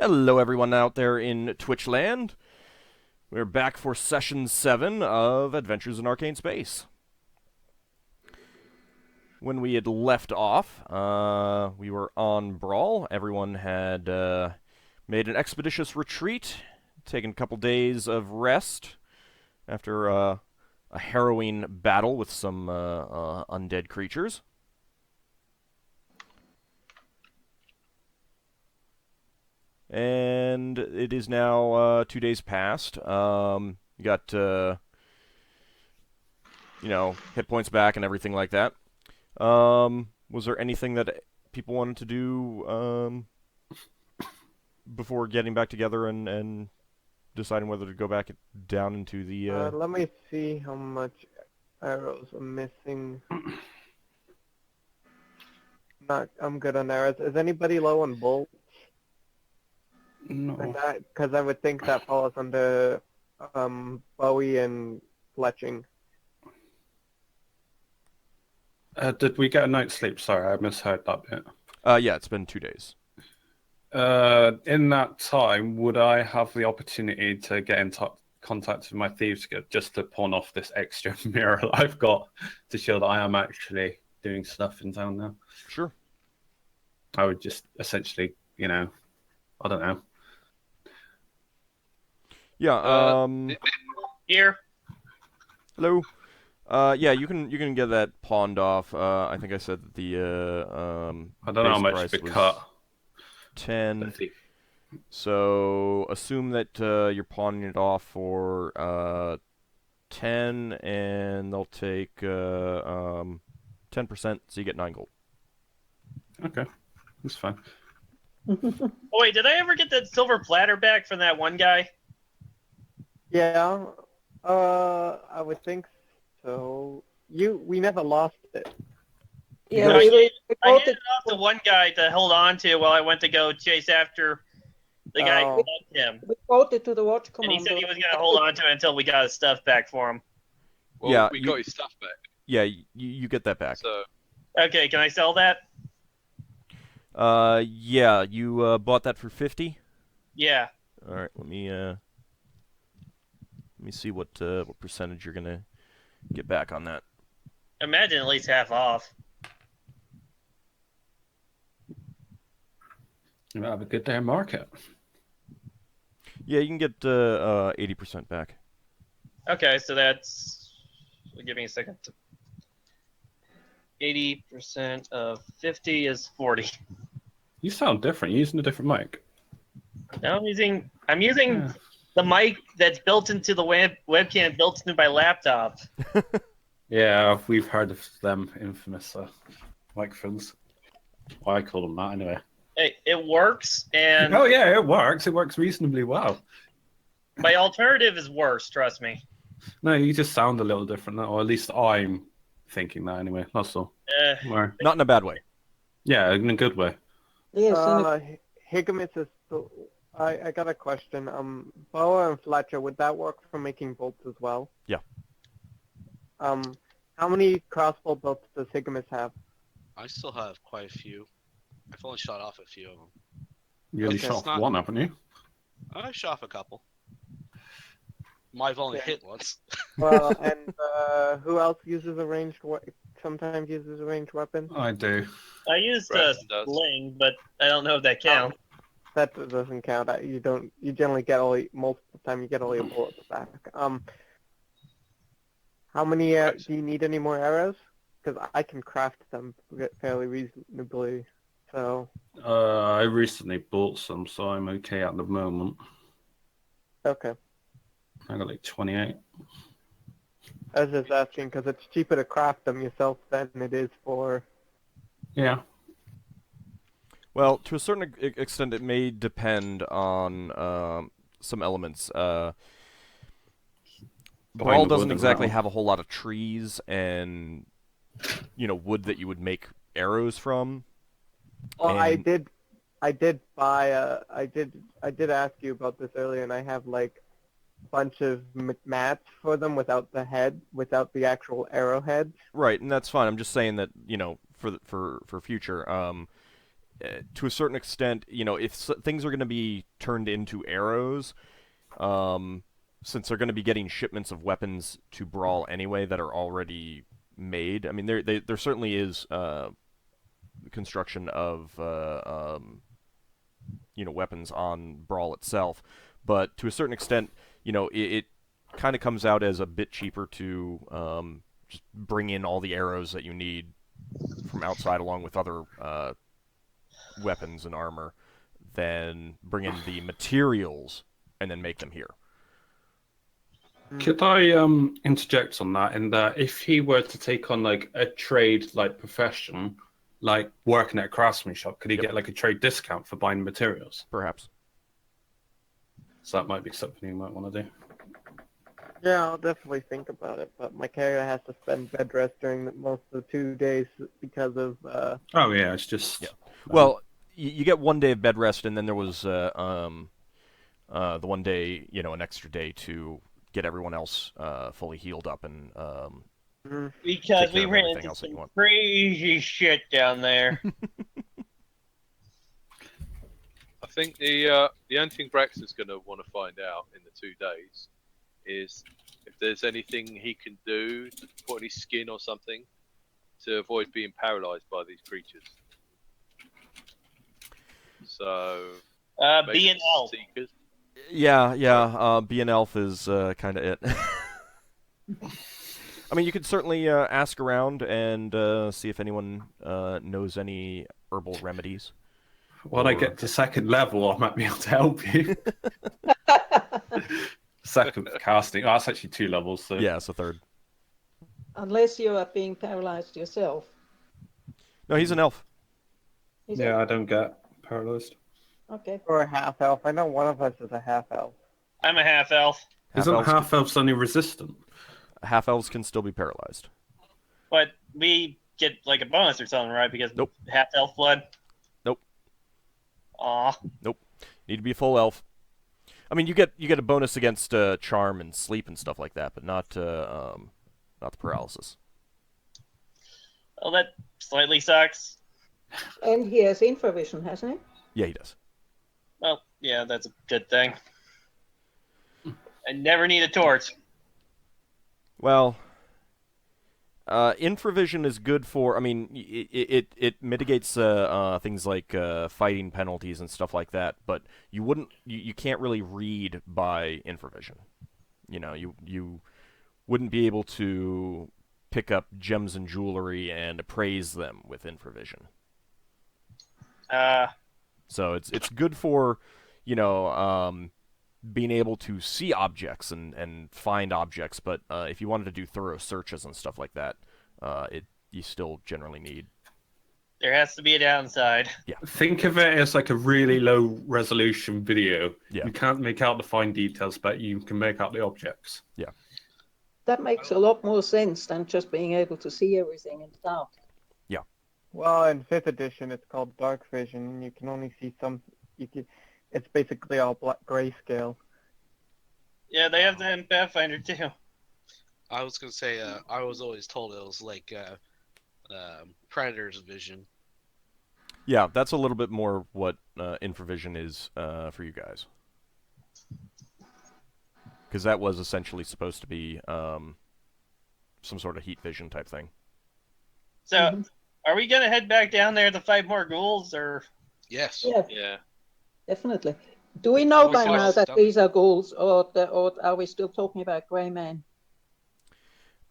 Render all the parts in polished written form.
Hello, everyone out there in Twitch land. We're back for session 7 of Adventures in Arcane Space. When we had left off, we were on Brawl. Everyone had made an expeditious retreat, taken a couple days of rest after a harrowing battle with some undead creatures. And it is now 2 days past. You got, hit points back and everything like that. Was there anything that people wanted to do before getting back together and deciding whether to go back down into the... Let me see how much arrows I'm missing. I'm good on arrows. Is anybody low on bolts? No. Because I would think that falls under Bowie and fletching. Did we get a night's sleep? Sorry, I misheard that bit. Yeah, it's been 2 days. In that time, would I have the opportunity to get in contact with my thieves guild just to pawn off this extra mirror that I've got to show that I am actually doing stuff in town now? Sure. I would just essentially, I don't know. Yeah, Here. Hello. Yeah, you can get that pawned off. I think I said that the I don't know how base much price to was cut. 10. So assume that you're pawning it off for 10, and they'll take 10%, so you get 9 gold. Okay, that's fine. Oh wait, did I ever get that silver platter back from that one guy? Yeah, I would think so. We never lost it. Yeah, I we handed it voted. off to one guy to hold on to while I went to go chase after the guy who Oh. loved him. We voted to the watch And he commander. said he was going to hold on to it until we got his stuff back for him. Well, Yeah, we got his stuff back. Yeah, you get that back. So Okay, can I sell that? Yeah, you bought that for 50. Yeah. All right, let me see what percentage you're gonna get back on that. Imagine at least half off. You have a good day in market. Yeah, you can get 80% back. Okay, so that's... Give me a second. 80% of 50 is 40. You sound different. You're using a different mic. Now I'm using Yeah. the mic that's built into the webcam built into my laptop. Yeah, we've heard of them infamous microphones. Well, I call them that anyway. Hey, it works, and Oh yeah, it works. It works reasonably well. my alternative is worse, trust me. No, you just sound a little different, or at least I'm thinking that anyway. That's all. Or, Not in a bad way. yeah, in a good way. Yes, Higgimus is still... I got a question. Boa and Fletcher, would that work for making bolts as well? Yeah. How many crossbow bolts does Higgimus have? I still have quite a few. I've only shot off a few of them. You only Okay. shot It's not- one, haven't you? I shot off a couple. I've only Okay. hit once. Well, and who else uses a ranged sometimes uses a ranged weapon? I do. I used a Braxon does. sling, but I don't know if that counts. That doesn't count. You don't. You generally get most of the time you get all your bullets back. How many? Right. Do you need any more arrows? Because I can craft them fairly reasonably. So I recently bought some, so I'm okay at the moment. okay. I got like 28. I was just asking because it's cheaper to craft them yourself than it is for. Yeah. Well, to a certain extent, it may depend on some elements. Brawl the wood doesn't as exactly well. have a whole lot of trees and wood that you would make arrows from. Well, And- I did buy. I did ask you about this earlier, and I have like a bunch of mats for them without the head, without the actual arrowhead. Right, and that's fine. I'm just saying that for future. to a certain extent, if things are going to be turned into arrows, since they're going to be getting shipments of weapons to Brawl anyway that are already made. I mean, there certainly is construction of weapons on Brawl itself, but to a certain extent, it kind of comes out as a bit cheaper to just bring in all the arrows that you need from outside along with other weapons and armor than bring in the materials and then make them here. Could I interject on that? In that, if he were to take on like a trade like profession, like working at a craftsman shop, could he get like a trade discount for buying materials? Perhaps. So that might be something you might want to do. Yeah, I'll definitely think about it, but my character has to spend bed rest during most of the 2 days because of... Oh yeah, it's just... Yeah. Well, you get 1 day of bed rest, and then there was the 1 day, an extra day to get everyone else fully healed up and because take care we of ran everything into else that you some want. crazy shit down there. I think the only thing Braxon's going to want to find out in the 2 days is if there's anything he can do to put any skin or something to avoid being paralyzed by these creatures. So, maybe be an elf. seekers. Yeah. Be an elf is kind of it. I mean, you could certainly ask around and see if anyone knows any herbal remedies. When I get to second level, I might be able to help you. Second casting. Oh, that's actually 2 levels. So. Yeah, it's a third. Unless you are being paralyzed yourself. No, he's an elf. Yeah, I don't get paralyzed. Okay. Or a half-elf. I know one of us is a half-elf. I'm a half elf, Isn't Half-elves half-elves only resistant? Half-elves can still be paralyzed. but we get like a bonus or something, right? Because Nope. half elf blood. Nope. Aw. Need to be a full elf. I mean, you get a bonus against charm and sleep and stuff like that, but not the paralysis. Well, that slightly sucks. And he has infravision, hasn't he? Yeah, he does. Well, yeah, that's a good thing. I never need a torch. Well, infravision is good for. I mean, it mitigates things like fighting penalties and stuff like that. But you can't really read by infravision. You wouldn't be able to pick up gems and jewelry and appraise them with infravision. So it's good for being able to see objects and find objects, but if you wanted to do thorough searches and stuff like that, you still generally need. There has to be a downside. Yeah. Think of it as like a really low resolution video. Yeah. You can't make out the fine details, but you can make out the objects. Yeah. That makes a lot more sense than just being able to see everything in the dark. Well, in 5th edition, it's called dark vision. You can only see some... It's basically all grayscale. Yeah, they have that in Pathfinder too. I was going to say, I was always told it was like Predator's vision. Yeah, that's a little bit more what infravision is for you guys, because that was essentially supposed to be some sort of heat vision type thing. So, are we gonna head back down there to fight more ghouls, or? Yes. Yeah, Yeah. definitely. Do we know We by saw now that stuff. these are ghouls, or are we still talking about grey men?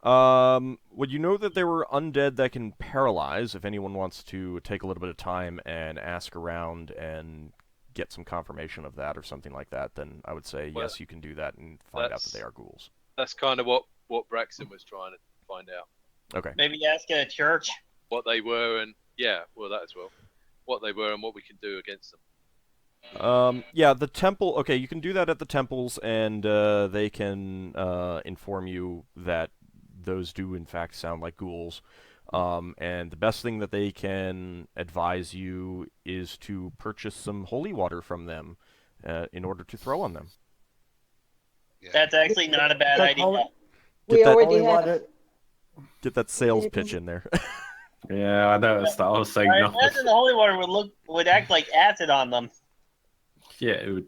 Well, you know that there were undead that can paralyze. If anyone wants to take a little bit of time and ask around and get some confirmation of that or something like that, then I would say Well, yes, you can do that and find out that they are ghouls. That's kind of what Braxton was trying to find out. Okay. Maybe ask at a church. What they were and, yeah, well, that as well. What they were and what we can do against them. Yeah, the temple. Okay, you can do that at the temples, and they can inform you that those do in fact sound like ghouls. And the best thing that they can advise you is to purchase some holy water from them in order to throw on them. Yeah. That's actually not a bad Like idea. holy- We Get that- already Holy have. water... Get that sales pitch in there. Yeah, I noticed that. I was saying I nothing. imagine the holy water would act like acid on them. Yeah, it would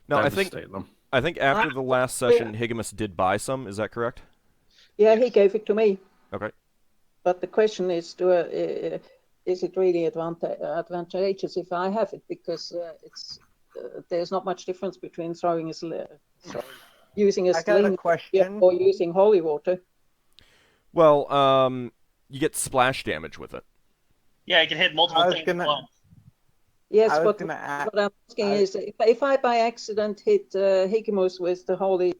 No, devastate them. I think after the last session, Higgimus did buy some. Is that correct? Yeah, he gave it to me. Okay. But the question is, is it really advantageous if I have it? Because there's not much difference between using a I got a sling question. or using holy water. Well, you get splash damage with it. Yeah, it can hit multiple I was things gonna- at once. Yes, I was but gonna ask. what I'm asking is, if I by accident hit Higgimus with the holy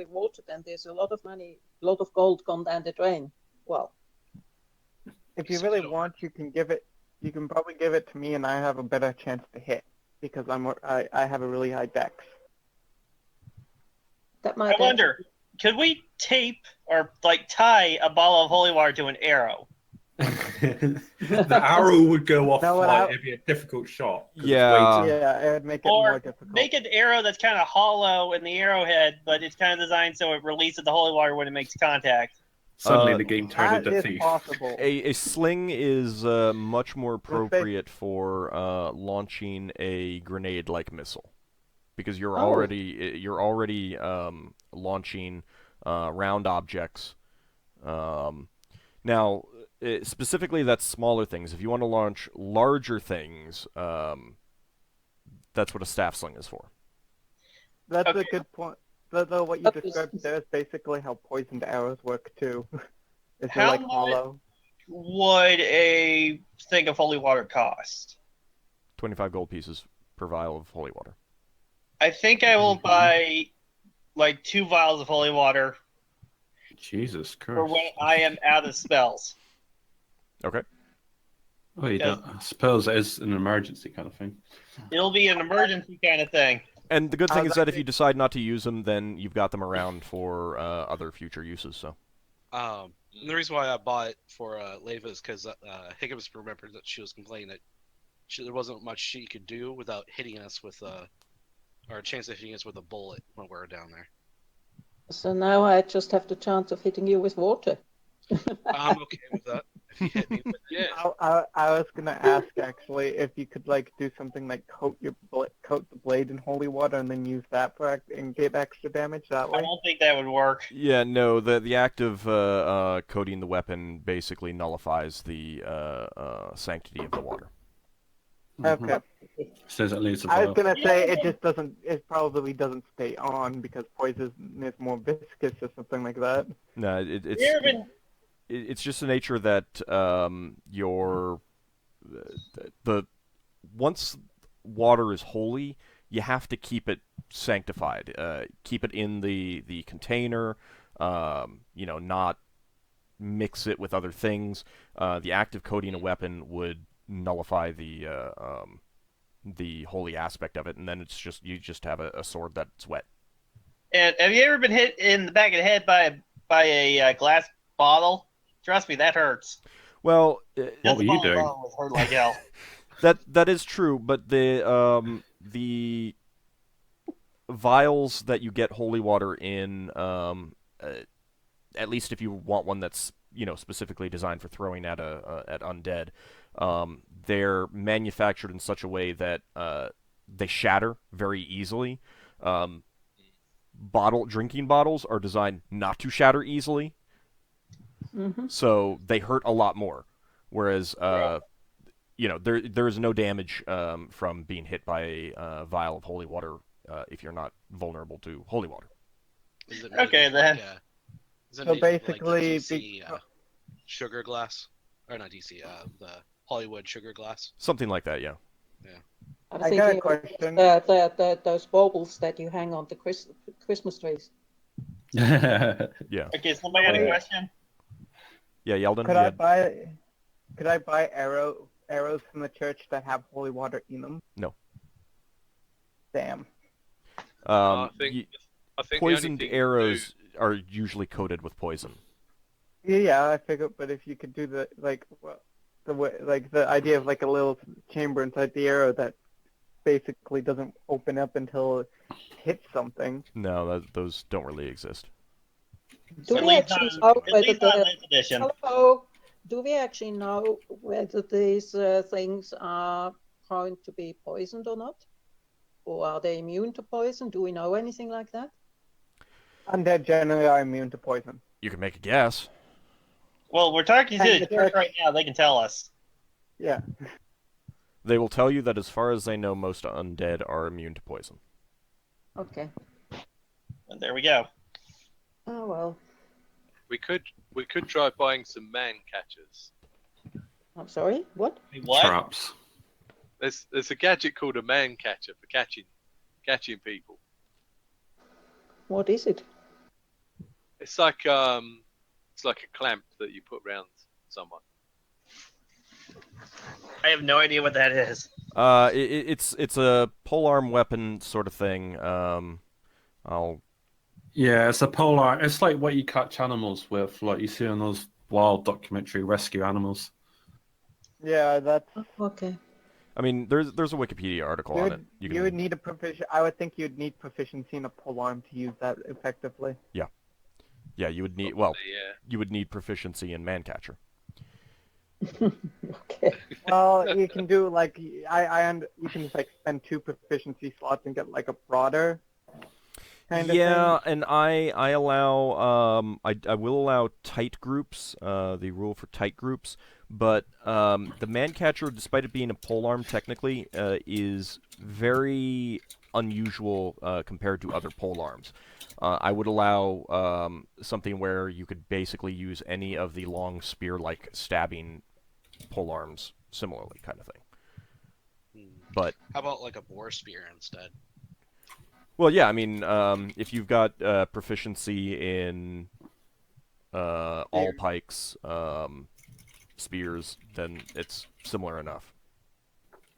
water, then there's a lot of money, a lot of gold gone down the drain. Well, If you really want, you can give it. You can probably give it to me, and I have a better chance to hit because I have a really high dex. that might. I wonder, could we tape or like tie a ball of holy water to an arrow? The arrow would go off. No, Like, it'd be a difficult shot. 'cause it's Yeah. way too- Yeah, it would make it more Or difficult. make an arrow that's kind of hollow in the arrowhead, but it's kind of designed so it releases the holy water when it makes contact. Suddenly, Uh, the game turned That into is Thief. possible. A sling is much more appropriate for launching a grenade-like missile, because you're already launching round objects. Now, specifically, that's smaller things. If you want to launch larger things, that's what a staff sling is for. That's Okay. a good point. Though what you described there is basically how poisoned arrows work too. Is How they're like much- hollow. Would a thing of holy water cost? 25 gold pieces per vial of holy water. I think I will buy like 2 vials of holy water Jesus for Christ. when I am out of spells. Okay. Oh, you don't. I suppose it is an emergency kind of thing. It'll be an emergency kind of thing. And the good thing How's is that that if you decide not to use them, then you've got them around for other future uses. So. And the reason why I bought it for Leva is because Higgimus remembered that she was complaining that there wasn't much she could do without hitting us with or a chance of hitting us with a bullet when we were down there. So now I just have the chance of hitting you with water. I'm okay with that. If you hit me with it. I was gonna ask actually if you could like do something like coat the blade in holy water and then use that and get extra damage that I way. don't think that would work. Yeah, no. The act of coating the weapon basically nullifies the sanctity of the water. Okay. Says it leaves a I was vial. gonna say it just doesn't. It probably doesn't stay on because poison is more viscous or something like that. No, it's just the nature that once water is holy, you have to keep it sanctified. Keep it in the container. Not mix it with other things. The act of coating a weapon would nullify the holy aspect of it, and then you just have a sword that's wet. And have you ever been hit in the back of the head by a glass bottle? Trust me, that hurts. Well, What were you doing? Bottle hurt like hell. that is true, but the vials that you get holy water in, at least if you want one that's specifically designed for throwing at undead, they're manufactured in such a way that they shatter very easily. Drinking bottles are designed not to shatter easily, so they hurt a lot more. Whereas, there is no damage from being hit by a vial of holy water if you're not vulnerable to holy water. Is it made Okay, of, then. Is it So made of, like, the basically, DC, sugar glass, or not DC, the Hollywood sugar glass. Something like that, yeah. I'm I got a thinking question. those baubles that you hang on the Christmas trees. Yeah. Okay, somebody got a Wait. question? Yeah, Yeldin. Could I buy arrows from the church that have holy water in them? No. Damn. I think the only Poisoned thing you arrows are usually coated with poison. Yeah, I figured, but if you could do the idea of like a little chamber inside the arrow that basically doesn't open up until it hits something. No, those don't really exist. Do At we least actually on- know at whether least on the this edition. hello? do we actually know whether these things are prone to be poisoned or not? Or are they immune to poison? Do we know anything like that? Undead generally are immune to poison. You can make a guess. Well, we're talking to And the the church church- right now. They can tell us. Yeah. They will tell you that as far as they know, most undead are immune to poison. Okay. And there we go. Oh, well. We could try buying some man catchers. I'm sorry? What? Wait, what? Traps. There's a gadget called a man catcher for catching people. What is it? It's like a clamp that you put around someone. I have no idea what that is. It's a polearm weapon sort of thing. Yeah, it's a polar. It's like what you catch animals with, like you see on those wild documentary rescue animals. Yeah, that's. Okay. I mean, there's a Wikipedia article on it. You would need a I would think you'd need proficiency in a polearm to use that effectively. Yeah, you would need. Probably, Well, yeah. you would need proficiency in Mancatcher. Okay. Well, you can do like you can just like spend 2 proficiency slots and get like a broader kind of Yeah, thing. and I allow I will allow tight groups. The rule for tight groups, but the Mancatcher, despite it being a polearm, technically is very unusual compared to other polearms. I would allow something where you could basically use any of the long spear-like stabbing polearms similarly, kind of thing. But How about like a boar spear instead? well, yeah, I mean, if you've got proficiency in all pikes, spears, then it's similar enough.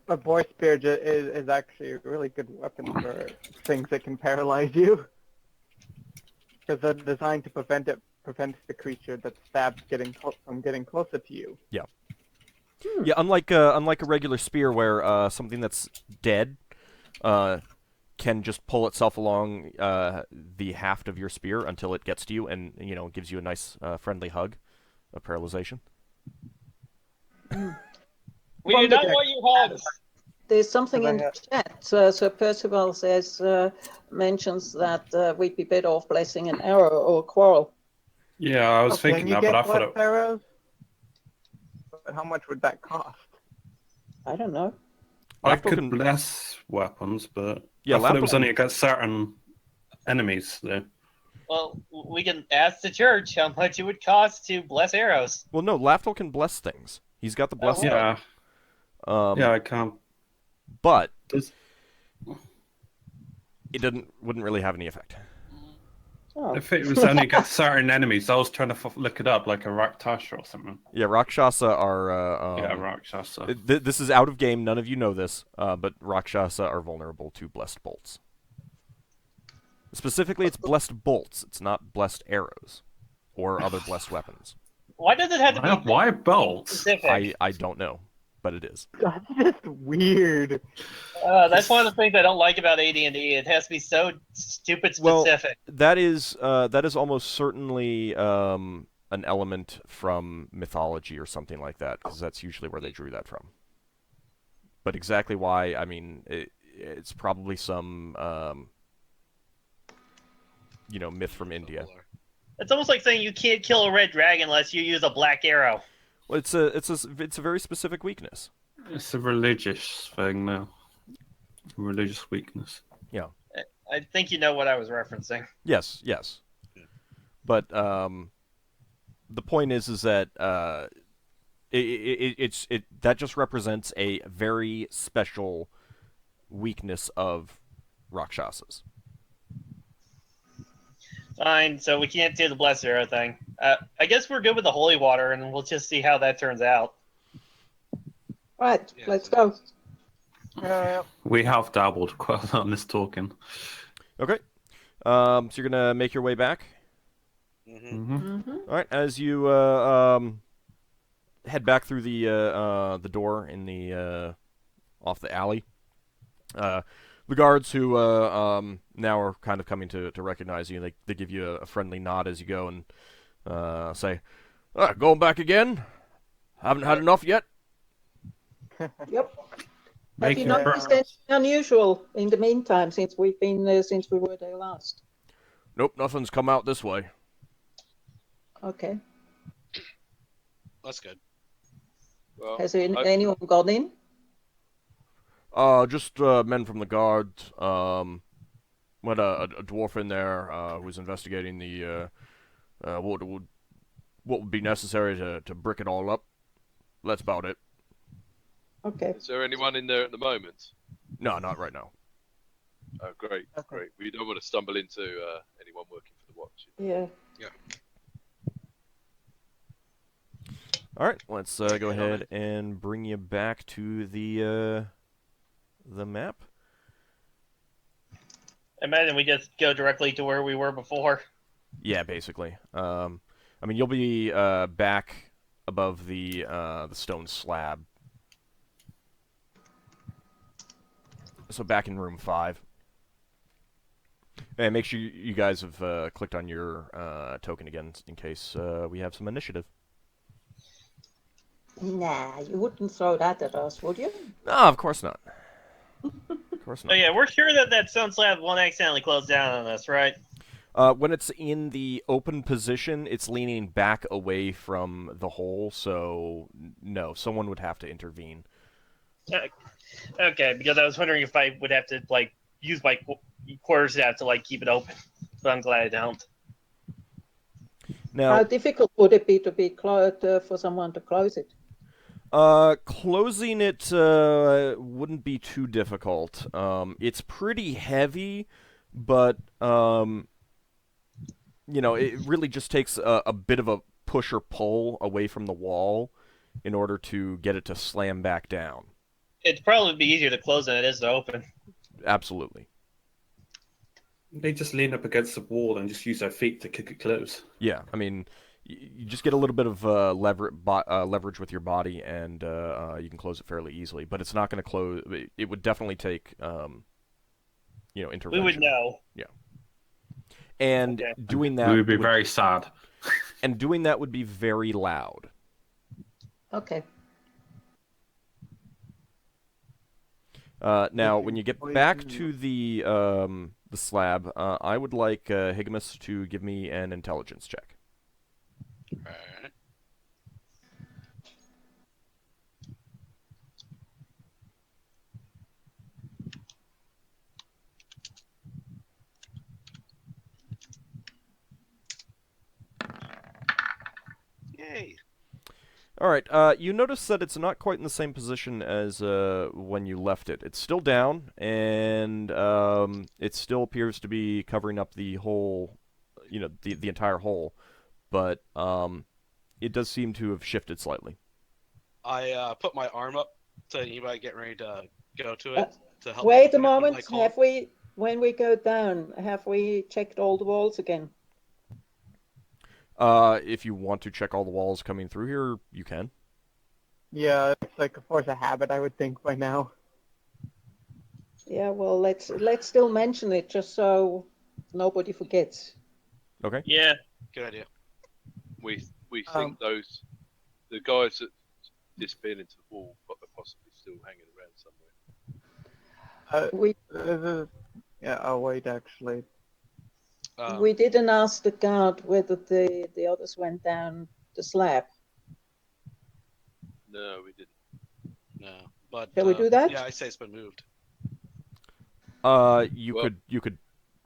A boar spear is actually a really good weapon for things that can paralyze you. Because they're designed to prevent the creature that's stabbed from getting closer to you. Yeah, unlike a regular spear where something that's dead can just pull itself along the haft of your spear until it gets to you and gives you a nice friendly hug of paralyzation. We do not want you hugs. There's something in the chat. So Percival mentions that we'd be better off blessing an arrow or a quarrel. Yeah, I was Can thinking you that, get but I thought it. arrows? But how much would that cost? I don't know. I Lafdul could can- bless weapons, but Yeah, I thought it was Lafdul- only against certain enemies, though. Well, we can ask the church how much it would cost to bless arrows. Well, no, Lafdul can bless things. He's got the bless. Yeah, Um, yeah, I can't. But Does- it wouldn't really have any effect. Oh. If it was only against certain enemies, I was trying to look it up, like a Raktasha or something. Yeah, Rakshasa are. Yeah, Rakshasa. This is out of game. None of you know this, but Rakshasa are vulnerable to blessed bolts. Specifically, it's blessed bolts. It's not blessed arrows or other blessed weapons. Why does it have to be Why bolts? specific? I don't know, but it is. That's just weird. That's one of the things I don't like about AD&D. It has to be so stupid Well, specific. that is almost certainly an element from mythology or something like that, because that's usually where they drew that from. But exactly why, I mean, it's probably some myth from India. It's almost like saying you can't kill a red dragon unless you use a black arrow. Well, it's a very specific weakness. It's a religious thing now. Religious weakness. Yeah. I think you know what I was referencing. Yes. But the point is that that just represents a very special weakness of Rakshasas. Fine, so we can't do the blessed arrow thing. I guess we're good with the holy water, and we'll just see how that turns out. Right, Yeah, let's so- go. We have dabbled quite a lot on this talking. Okay. So you're gonna make your way back. Mm-hmm. Mm-hmm. All right. As you head back through the door in the off the alley, the guards who now are kind of coming to recognize you, they give you a friendly nod as you go and say, "Going back again? Haven't had enough yet? Yep. Have Making you noticed anything unusual in the meantime since we've been since we were there last? Nope, nothing's come out this way. Okay. That's good. Well, Has anyone gone in? Just men from the guard. Went a dwarf in there who was investigating the what would be necessary to brick it all up. That's about it. Okay. is there anyone in there at the moment? No, not right now. Oh, great, Okay. great. We don't want to stumble into anyone working for the watch. Yeah. All right, let's go ahead and bring you back to the map. I imagine we just go directly to where we were before. Yeah, basically. I mean, you'll be back above the stone slab. So back in room 5. And make sure you guys have clicked on your token again in case we have some initiative. Nah, you wouldn't throw that at us, would you? No, of course not. Of course not. Oh yeah, we're sure that stone slab won't accidentally close down on us, right? When it's in the open position, it's leaning back away from the hole, so no, someone would have to intervene. Okay, because I was wondering if I would have to like use my quarter staff to like keep it open, but I'm glad I don't. Now, How difficult would it be for someone to close it? closing it wouldn't be too difficult. It's pretty heavy, but you know, it really just takes a bit of a push or pull away from the wall in order to get it to slam back down. It'd probably be easier to close than it is to open. Absolutely. They just lean up against the wall and just use their feet to kick it close. Yeah, I mean, you just get a little bit of leverage with your body, and you can close it fairly easily. But it's not going to close. It would definitely take, intervention. We would know. Yeah. And Okay. doing that We would be very sad. And doing that would be very loud. Okay. Now, when you get back to the slab, I would like Higgimus to give me an intelligence check. Alright. Yay. All right. You notice that it's not quite in the same position as when you left it. It's still down, and it still appears to be covering up the whole, the entire hole. But it does seem to have shifted slightly. I put my arm up to anybody getting ready to go to it to help. Wait a open it with my moment. claw. When we go down, have we checked all the walls again? If you want to check all the walls coming through here, you can. Yeah, it's like a force of habit, I would think, by now. Yeah, well, let's still mention it just so nobody forgets. Okay. Yeah. Good idea. We think the guys that disappeared into the wall are possibly still hanging around somewhere. Wait, actually. We didn't ask the guard whether the others went down the slab. No, we didn't. No, but Shall we do that? Yeah, I say it's been moved. You could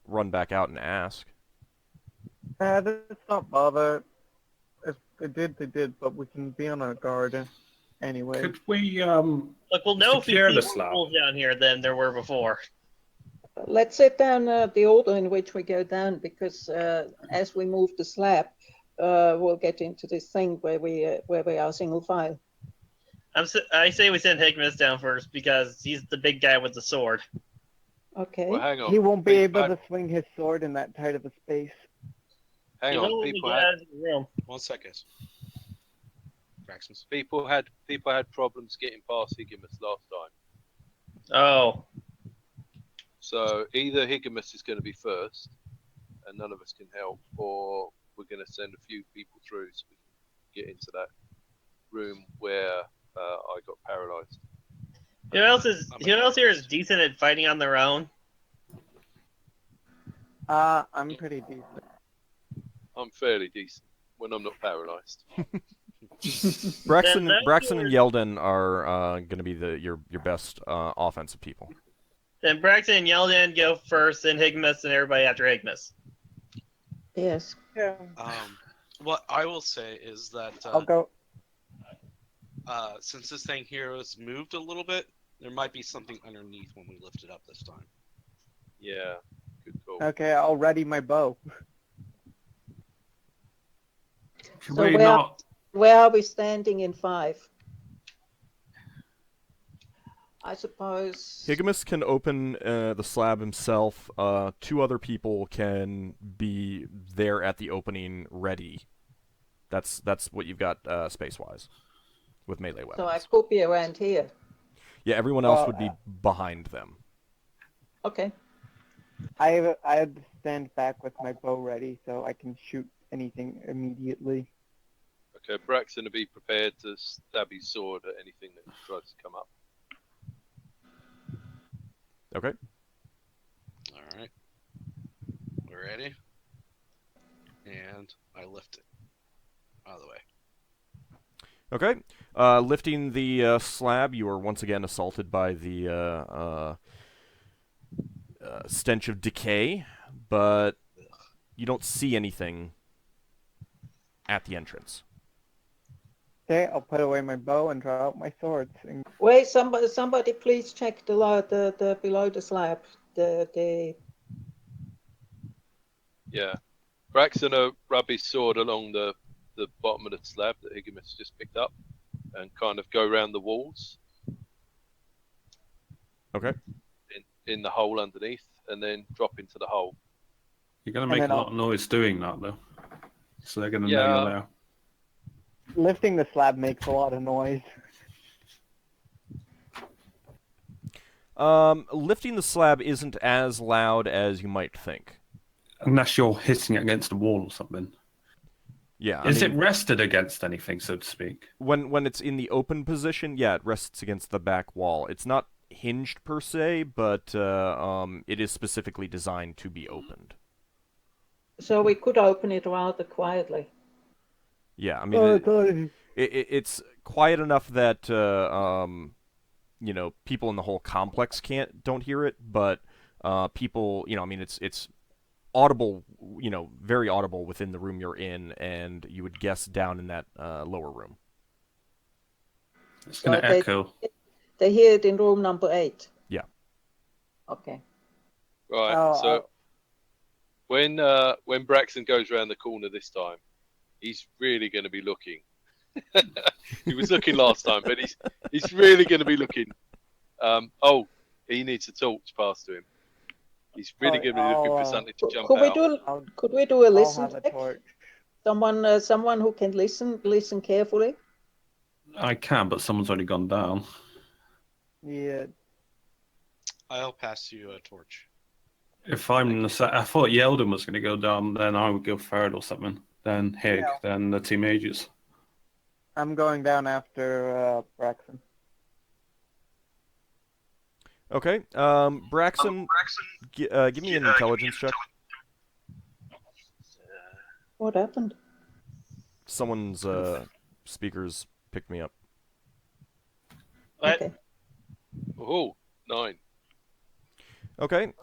run back out and ask. Let's not bother. If they did, but we can be on our guard anyway. Could we Look, we'll know if we secure see the more slab? wolves down here than there were before. Let's set down the order in which we go down, because as we move the slab, we'll get into this thing where we are single file. I say we send Higgimus down first because he's the big guy with the sword. Okay. Well, hang on. He won't be able People to swing his sword in that tight of a space. Hang You know on. when we People get had out of the room. 1 second. Braxon's. people had problems getting past Higgimus last time. Oh. So either Higgimus is going to be first, and none of us can help, or we're going to send a few people through so we can get into that room where I got paralyzed. Who else here is decent at fighting on their own? I'm pretty decent. I'm fairly decent when I'm not paralyzed. Braxon Then and Yeldin are going to be your best offensive people. Then Braxon and Yeldin go first, then Higgimus, and everybody after Higgimus. Yes. Yeah. What I will say is that I'll go. since this thing here has moved a little bit, there might be something underneath when we lift it up this time. Yeah, good call. Okay, I'll ready my bow. Should So we where- not? Where are we standing in 5? I suppose. Higgimus can open the slab himself. 2 other people can be there at the opening, ready. That's what you've got space-wise with melee weapons. So I could be around here. Yeah, everyone else Well, would be behind them. Okay. I have to stand back with my bow ready so I can shoot anything immediately. Okay, Braxton will be prepared to stab his sword at anything that tries to come up. Okay. All right. We're ready. And I lift it out of the way. Okay. Lifting the slab, you are once again assaulted by the stench of decay, but you don't see anything at the entrance. Okay, I'll put away my bow and draw out my swords. And Wait, somebody please check the below the slab. The Yeah. Braxton will rub his sword along the bottom of the slab that Higgimus just picked up and kind of go around the walls Okay. in the hole underneath and then drop into the hole. You're going And to make then a I'll- lot of noise doing that, though. So they're going to know Yeah. you're there. lifting the slab makes a lot of noise. Lifting the slab isn't as loud as you might think. Unless you're hitting it against a wall or something. Yeah, Is it rested against anything, so to speak? when it's in the open position, yeah, it rests against the back wall. It's not hinged per se, but it is specifically designed to be opened. so we could open it rather quietly. Yeah, I mean, God. it's quiet enough that people in the whole complex don't hear it, but people, I mean, it's audible, very audible within the room you're in, and you would guess down in that lower room. It's going to So echo. They hear it in room number 8. Yeah. Okay. Right. Oh, so when Braxton goes around the corner this time, he's really going to be looking. He was looking last time, but he's really going to be looking. He needs a torch passed to him. He's really going to be looking for something to jump out. Could we do a I'll listen have a check? torch. Someone who can listen carefully. I can, but someone's already gone down. Yeah. I'll pass you a torch. If I'm in the I thought Yeldin was going to go down, then I would go third or something. Then Hig, Yeah. then the two mages. I'm going down after Braxton. Okay. Braxon, give me an intelligence check. What happened? Someone's speakers picked me up. What? Okay. Oh, 9. Okay.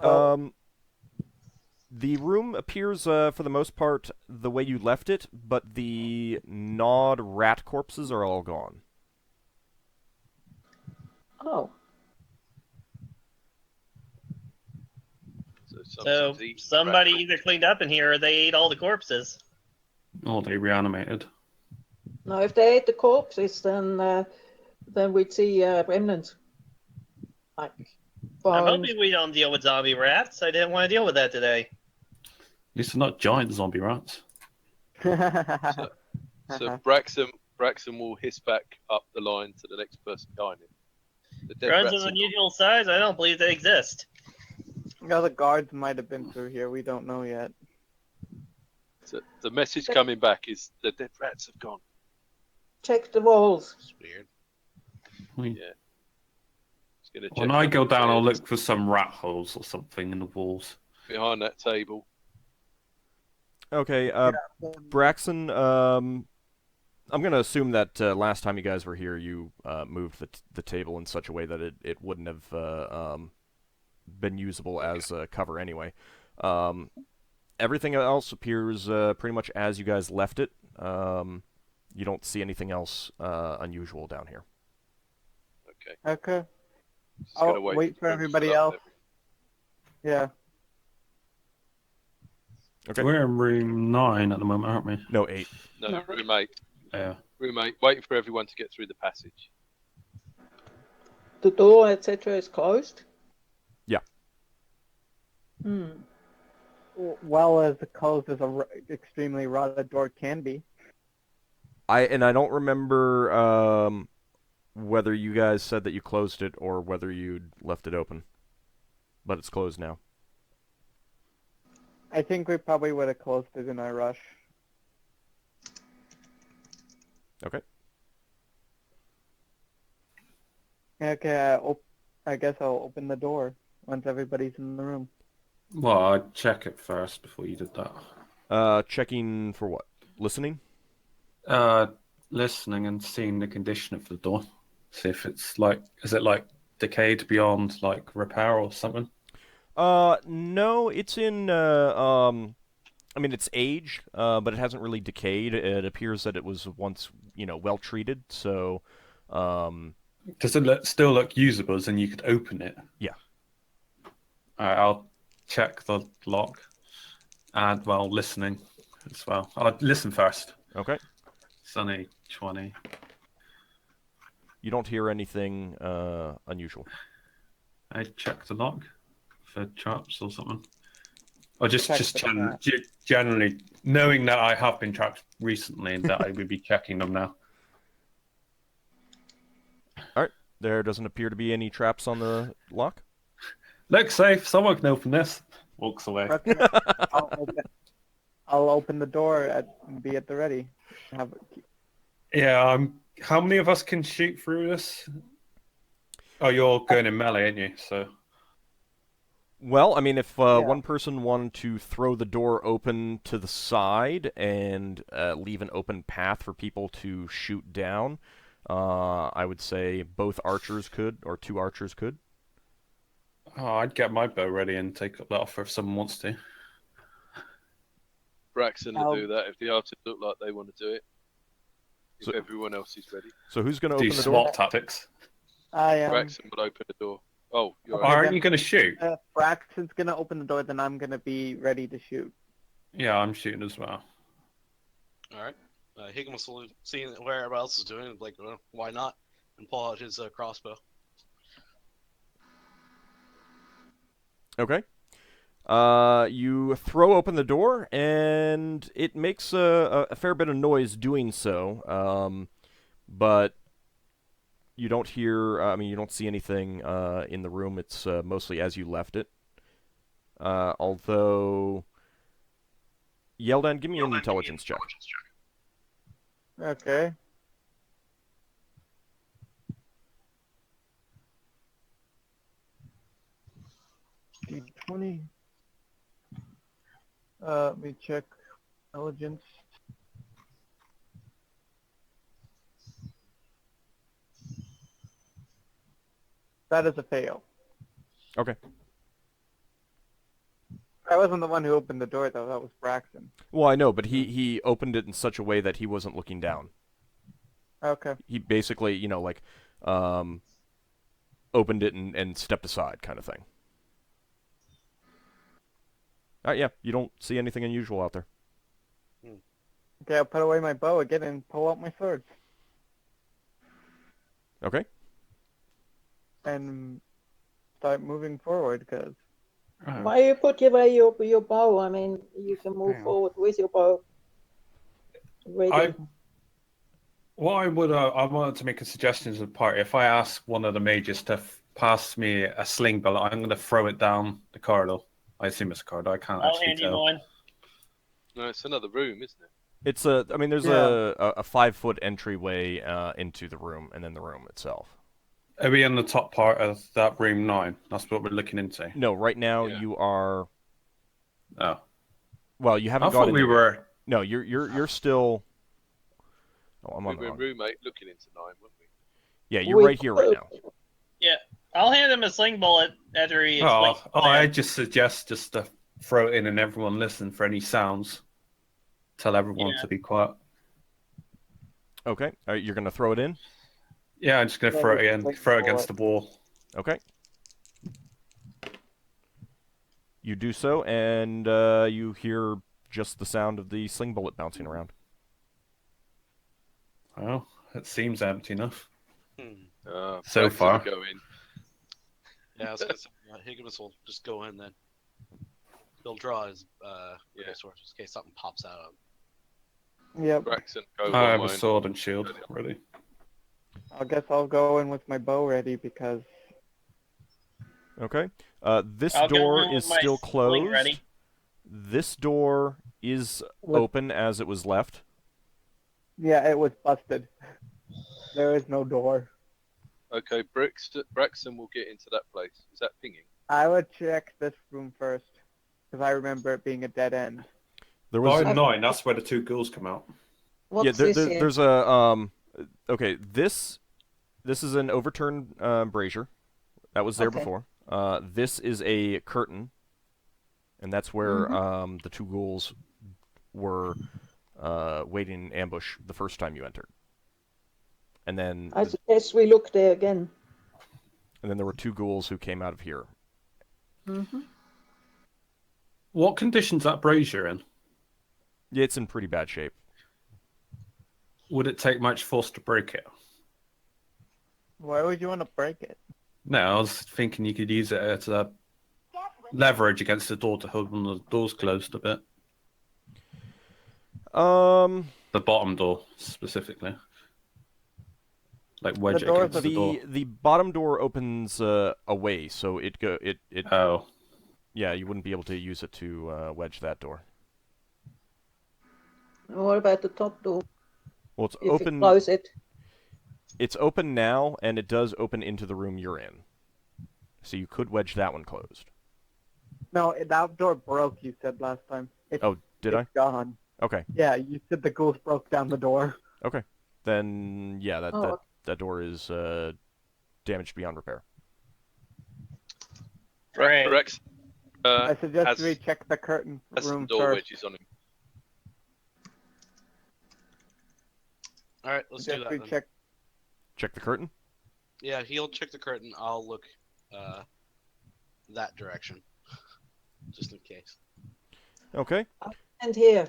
The room appears, for the most part, the way you left it, but the gnawed rat corpses are all gone. Oh. So somebody either cleaned up in here or they ate all the corpses. Oh, they reanimated. Now, if they ate the corpses, then we'd see remnants. Like I'm bones. hoping we don't deal with zombie rats. I didn't want to deal with that today. At least they're not giant zombie rats. So Braxton will hiss back up the line to the next person behind him. The dead Drones rats of are unusual size, I don't believe they exist. The guards might have been through here. We don't know yet. So the message coming back is the dead rats have gone. check the walls. It's weird. Yeah. Just gonna check When I go under the down, I'll bed, look for some rat holes or something in the walls. behind that table. Okay, Braxon, I'm going to assume that last time you guys were here, you moved the table in such a way that it wouldn't have been usable as cover anyway. Everything else appears pretty much as you guys left it. You don't see anything else unusual down here. Okay. Okay. Just I'll gotta wait for them to everybody fill up else. Yeah. Okay. We're in room 9 at the moment, aren't we? No, 8. No, room 8. Yeah. Room 8. Waiting for everyone to get through the passage. The door, etc., is closed. Yeah. Well as closed as a extremely rotted door can be. I don't remember whether you guys said that you closed it or whether you'd left it open. But it's closed now. I think we probably would have closed it in our rush. Okay. Okay, I guess I'll open the door once everybody's in the room. Well, I'd check it first before you did that. Checking for what? Listening? Listening and seeing the condition of the door. See if it's like, is it like decayed beyond like repair or something? No, it's in, I mean, it's aged, but it hasn't really decayed. It appears that it was once, well treated, so, Does it still look usable as in you could open it? Yeah. Alright, I'll check the lock. And, well, listening as well. I'll listen first. Okay. Sunny 20. You don't hear anything unusual. I check the lock for traps or something. Or just Check for generally, knowing that I have been trapped recently and that I would be checking them now. Alright, there doesn't appear to be any traps on the lock. Looks safe, someone can open this. Walks away. Okay. I'll open the door and be at the ready. Yeah, how many of us can shoot through this? Oh, you're going in melee, aren't you? So. Well, I mean, if one person wanted to throw the door open to the side and leave an open path for people to shoot down, I would say both archers could, or 2 archers could. Oh, I'd get my bow ready and take up that offer if someone wants to. Braxon will do that if the artists look like they want to do it. If So- everyone else is ready. So who's going to Do open the door? SWAT tactics. I am. Braxon will open the door. Oh, you're Aren't you going to shoot? Braxton's gonna open the door, then I'm gonna be ready to shoot. Yeah, I'm shooting as well. All right. Higgimus will see what everybody else is doing. Like, well, why not? And pull out his crossbow. Okay. You throw open the door, and it makes a fair bit of noise doing so, but you don't hear, you don't see anything in the room. It's mostly as you left it. Although, Yeldin, give me an intelligence check. Okay. D20. Let me check intelligence. That is a fail. Okay. I wasn't the one who opened the door, though. That was Braxton. Well, I know, but he opened it in such a way that he wasn't looking down. Okay. He basically, opened it and stepped aside, kind of thing. Yeah, you don't see anything unusual out there. Okay, I'll put away my bow again and pull out my sword. Okay. And start moving forward, because... Why you put away your bow? I mean, you can move forward with your bow. Ready. I wanted to make a suggestion to the party. If I ask one of the mages to pass me a sling bullet, I'm going to throw it down the corridor. I assume it's a corridor. I can't I'll actually hand you tell. one. No, it's another room, isn't it? It's a. I mean, there's Yeah. a 5-foot entryway into the room, and then the room itself. Are we in the top part of that room 9? That's what we're looking into. No, right now Yeah. you are. Oh, Well, you haven't I gone thought in we there. were. No, you're still. Oh, I'm We on the were wrong. roommate looking into 9, weren't we? Yeah, you're We right here right could- now. Yeah, I'll hand him a sling bullet after he explains. the I plan. just suggest just to throw it in and everyone listen for any sounds. Tell everyone Yeah. to be quiet. Okay, all right, you're gonna throw it in. Yeah, I'm just gonna Yeah, throw it just in, like throw it bullet. against the wall. Okay. You do so, and you hear just the sound of the sling bullet bouncing around. Well, it seems empty enough. Hmm. So Braxton far. will go in. Yeah, I was gonna say, Higgimus will just go in then. He'll draw his Yeah. sword just in case something pops out of him. Yep. Braxton, go I have a online. sword and shield ready. I guess I'll go in with my bow ready because Okay. This I'll go door in with is my still sling closed. ready. This door is What- open as it was left. yeah, it was busted. There is no door. Okay, Braxton will get into that place. Is that pinging? I would check this room first because I remember it being a dead end. There was Bar 9, that's where the 2 ghouls come out. What's yeah. this here? There's a Okay, this is an overturned brazier that was there Okay. before. This is a curtain, and that's where the 2 ghouls were waiting in ambush the first time you entered. And then I suggest we look there again. there were 2 ghouls who came out of here. Mm-hmm. What condition's that brazier in? Yeah, it's in pretty bad shape. Would it take much force to break it? Why would you want to break it? No, I was thinking you could use it as a leverage against the door to hold one of the doors closed a bit. The bottom door, specifically. Like wedge it doors against the door. The bottom door opens away, so it Oh. yeah, you wouldn't be able to use it to wedge that door. What about the top door? Well, it's If you open. close it. It's open now, and it does open into the room you're in. So you could wedge that one closed. No, that door broke. You said last time. It's, Oh, did I? it's gone. Okay. Yeah, you said the ghouls broke down the door. Okay. Then yeah, Oh. that door is damaged beyond repair. Right. Braxton I suggest has- we check the curtain has some room door first. wedges on him. All right, let's do Suggest that we then. check. Check the curtain. Yeah, he'll check the curtain. I'll look that direction, just in case. Okay. And here,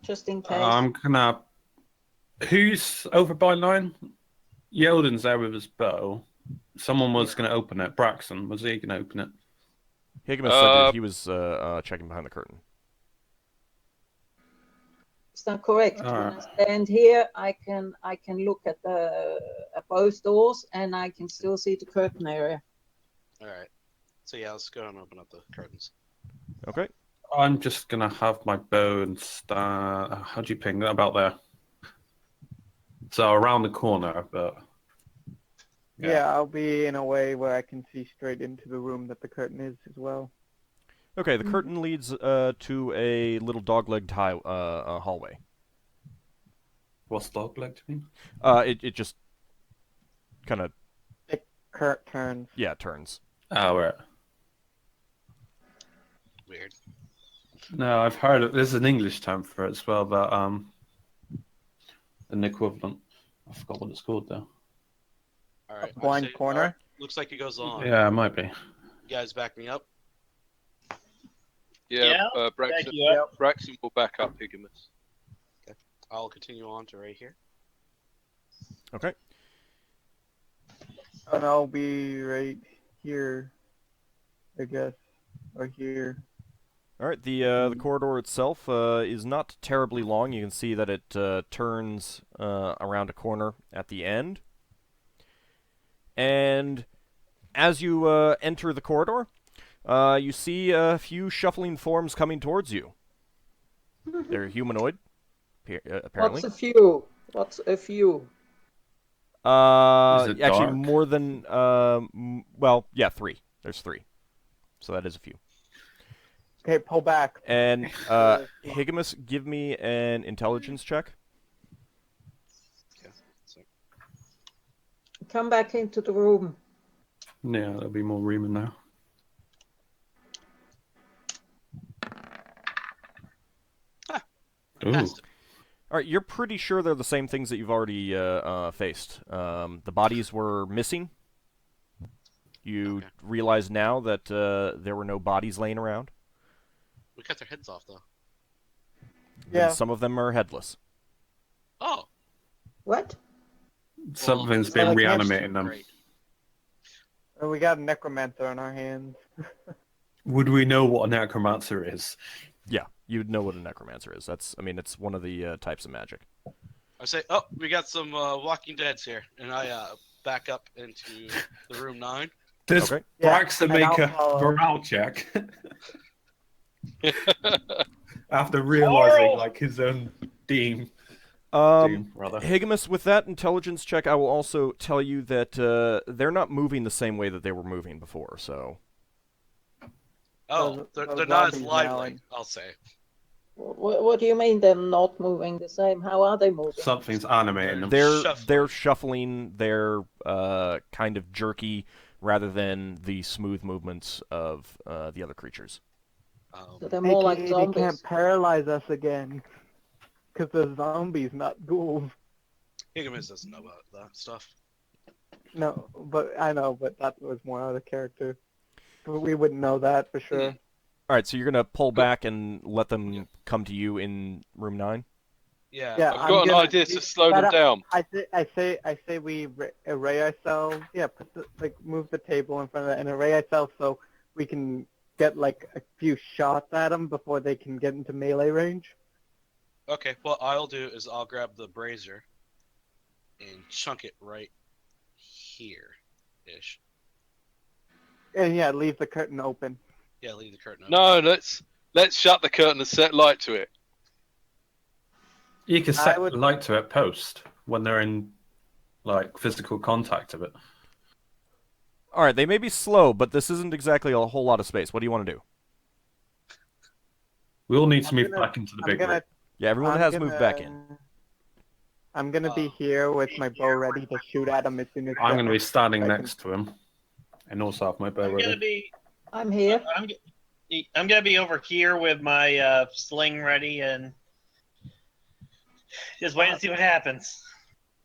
just in case. I'm gonna. Who's over by 9? Yeldin's there with his bow. Someone was gonna open it. Braxon, was he gonna open it? Higgimus said that he was checking behind the curtain. Is that correct? All When right. I stand here, I can look at both doors, and I can still see the curtain area. All right. So yeah, let's go and open up the curtains. Okay. I'm just gonna have my bow and stand. How do you ping that about there? So around the corner, but Yeah. I'll be in a way where I can see straight into the room that the curtain is as well. Okay. The curtain leads to a little dog-legged hallway. what's dog leg to mean? It just kind of Kurt turns. turns. Oh, right. Weird. No, I've heard it. There's an English term for it as well, but an equivalent. I forgot what it's called though. All right. I blind say- corner? looks like it goes on. Yeah, it might be. You guys back me up. Yeah, Yeah, Braxton, Back you up. Braxton will back up Higgimus. I'll continue on to right here. Okay. And I'll be right here, I guess, or here. All right. The corridor itself is not terribly long. You can see that it turns around a corner at the end. And as you enter the corridor, you see a few shuffling forms coming towards you. They're humanoid. apparently. What's a few? What's a few? Is it Actually, dark? more than well, yeah, 3. There's 3, so that is a few. Okay, pull back. And Higgimus, give me an intelligence check. Yeah. So, Come back into the room. Yeah, there'll be more room in there. Ooh. passed it. All right, you're pretty sure they're the same things that you've already faced. The bodies were missing. You Okay. realize now that there were no bodies laying around. We cut their heads off though. Yeah. And some of them are headless. Oh. What? Something's Well, been like reanimating them. Great. We got a necromancer on our hands. Would we know what a necromancer is? Yeah, you'd know what a necromancer is. I mean, it's one of the types of magic. I say, oh, we got some Walking Deads here, and I back up into the room 9. Does Okay. Yeah, Braxon and make I'll a follow. morale check after realizing Moral! like his own doom, rather? Higgimus, with that intelligence check, I will also tell you that they're not moving the same way that they were moving before, so... Oh, Those they're not as zombies now, lively, and- I'll say. What do you mean they're not moving the same? How are they moving? Something's animating them. They're shuffling, they're kind of jerky, rather than the smooth movements of the other creatures. So they're more like AKA, zombies. they can't paralyze us again. Because they're zombies, not ghouls. Higgimus doesn't know about that stuff. No, but I know, but that was more out of character. But we wouldn't know that for sure. Alright, so you're going to pull back and let them come to you in room 9? Yeah. Yeah, I've got an idea to slow them down. I say we array ourselves. Yeah, move the table in front of it and array ourselves so we can get like a few shots at them before they can get into melee range. Okay, what I'll do is I'll grab the brazier and chunk it right here-ish. And yeah, leave the curtain open. Yeah, leave the curtain open. No, let's shut the curtain and set light to it. You can I set would- light to it post when they're in like physical contact of it. Alright, they may be slow, but this isn't exactly a whole lot of space. What do you want to do? We all need to I'm move gonna- back into the I'm big gonna- room. Yeah, everyone I'm has moved back in. gonna- I'm gonna be here with my bow ready to shoot at him as soon as. I'm going to be standing I can- next to him, and also have my bow I'm gonna ready. be. I'm here. I'm gonna be over here with my sling ready and just wait and see what happens.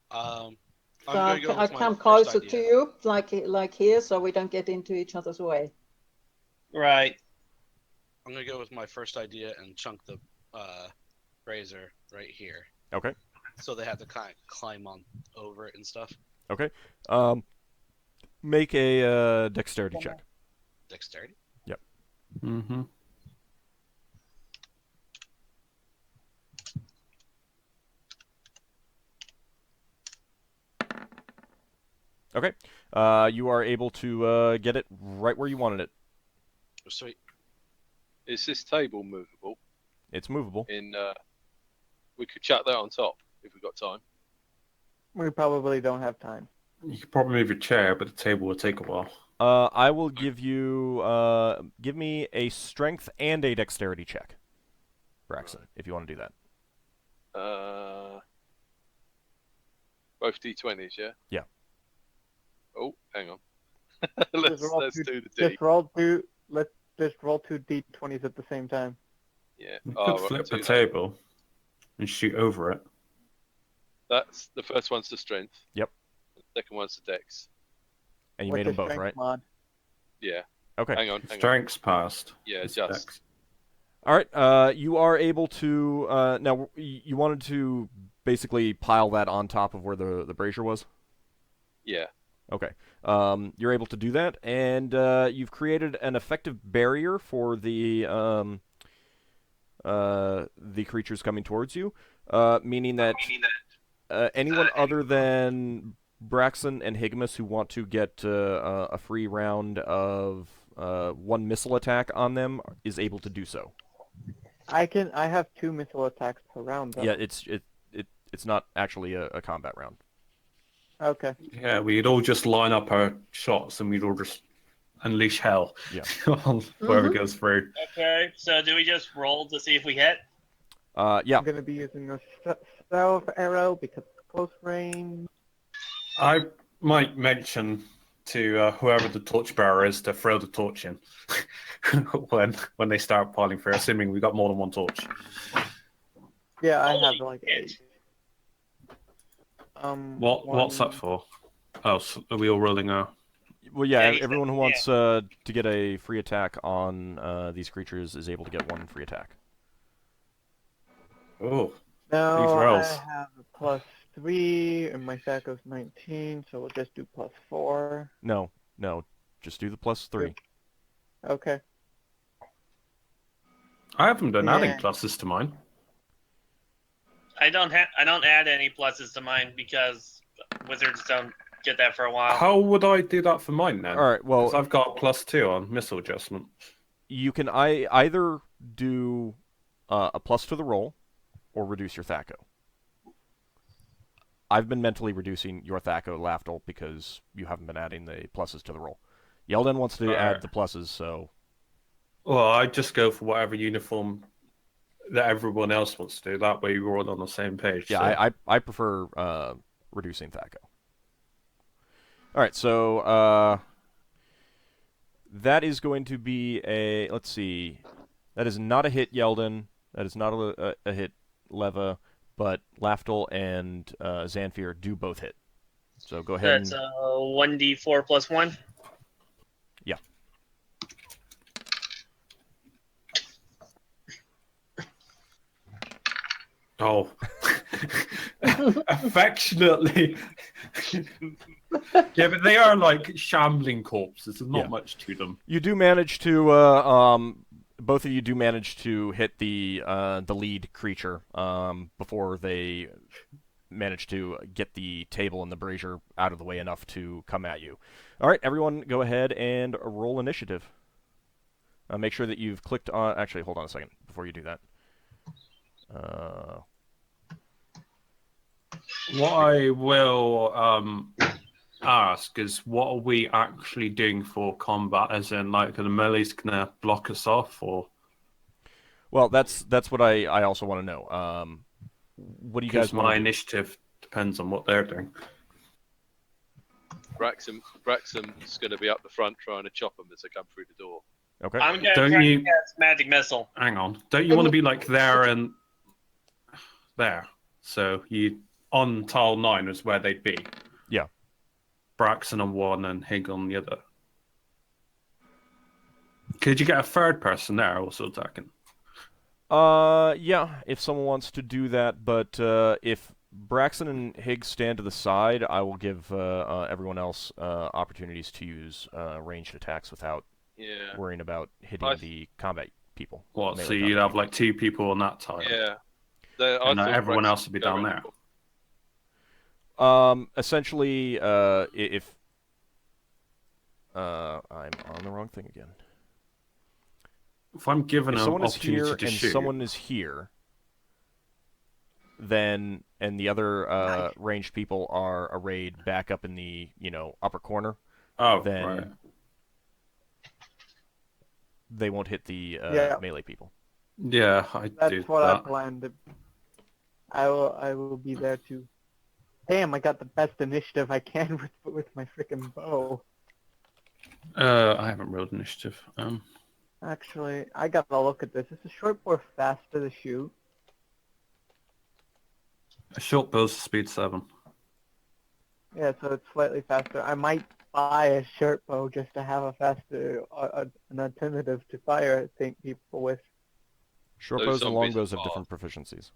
I'm So gonna go I with my come first closer idea. to you, like here, so we don't get into each other's way. Right. I'm gonna go with my first idea and chunk the brazier right here, Okay. so they have to kind of climb on over it and stuff. Okay. Make a dexterity check. Dexterity. Mm-hmm. Okay. You are able to get it right where you wanted it. Oh, sweet. Is this table movable? It's movable. We could chuck that on top if we've got time. We probably don't have time. You could probably move your chair, but the table will take a while. I will give you give me a strength and a dexterity check, Braxon, if you want to do that. Both D20s, yeah? Yeah. Oh, hang on. Just roll let's two- do the D. Just roll two. Let's just roll two d20s at the same time. Yeah. You Oh, could right, flip the two. table and shoot over it. That's the first one's the strength. Yep. The second one's the dex. And you What's made them your both, strength right? mod? Yeah. Okay. Hang on. Strength's passed. Yeah, It's just. dex. All right. You are able to now. You wanted to basically pile that on top of where the brazier was. Yeah. Okay. You're able to do that, and you've created an effective barrier for the creatures coming towards you, meaning that anyone other than Braxon and Higgimus who want to get a free round of one missile attack on them is able to do so. I have 2 missile attacks per round though. Yeah, it's not actually a combat round. Okay. Yeah, we'd all just line up our shots and we'd all just unleash hell. Yeah. On whoever goes through. Okay, so do we just roll to see if we hit? Yeah. I'm gonna be using a stealth arrow because it's close range. I might mention to whoever the torchbearer is to throw the torch in when they start piling through, assuming we got more than one torch. Yeah, I Holy have like shit. 8. What's that for? Oh, so are we all rolling a... Well, yeah. Yeah, he Everyone said- who wants to get a free attack on these creatures is able to get 1 free attack. Oh, No, These I rolls. have a +3 and my stack goes 19, so we'll just do +4. No, just do the +3. Okay. I haven't been adding Yeah. pluses to mine. I don't add any pluses to mine because wizards don't get that for a while. How would I do that for mine then? All right. Well, Because I've got +2 on missile adjustment. you can either do a plus to the roll or reduce your Thaco. I've been mentally reducing your Thaco, Lafdul, because you haven't been adding the pluses to the roll. Yeldin wants to add Alright. the pluses, so Well, I just go for whatever uniform that everyone else wants to do. That way we're all on the same page. yeah, so. I prefer reducing Thaco. All right, so that is going to be a, let's see, that is not a hit, Yeldin. That is not a hit, Leva, but Lafdul and Xanfyr do both hit. So go ahead. That's 1d4 plus 1. Yeah. Oh. Affectionately. Yeah, but they are like shambling corpses. There's not Yeah. much to them. You do manage to, both of you do manage to hit the lead creature before they manage to get the table and the brazier out of the way enough to come at you. All right, everyone, go ahead and roll initiative. Make sure that you've clicked on. Actually, hold on a second before you do that. What I will ask is, what are we actually doing for combat? As in, like, are the melee's gonna block us off, or Well, that's what I also want to know. What do you guys because my want to do? initiative depends on what they're doing. Braxon's going to be up the front trying to chop them as they come through the door. Okay. I'm going to Don't try you- to cast magic missile. Hang on, don't you want to be like there and there? So you on tile 9 is where they'd be. Yeah. Braxon on one and Hig on the other. Could you get a third person there also attacking? Yeah, if someone wants to do that, but if Braxon and Higgs stand to the side, I will give everyone else opportunities to use ranged attacks without Yeah. worrying about hitting I- the combat people. What? melee So you'd combat have people. like 2 people on that tile. Yeah. And everyone else would be down there. Essentially, if I'm on the wrong thing again. If I'm given If an someone is opportunity here to and shoot, someone is here, then and the other ranged people are arrayed back up in the upper corner, oh, then right. they won't hit the Yeah. melee people. Yeah, I That's do what I that. planned. I will be there too. Damn, I got the best initiative I can with my freaking bow. I haven't rolled initiative. Actually, I gotta look at this. Is the short bow faster to shoot? A short bow's speed 7. Yeah, so it's slightly faster. I might buy a short bow just to have a faster, an alternative to fire. I think people with. Short Those bows and zombies long are bows have fast. different proficiencies.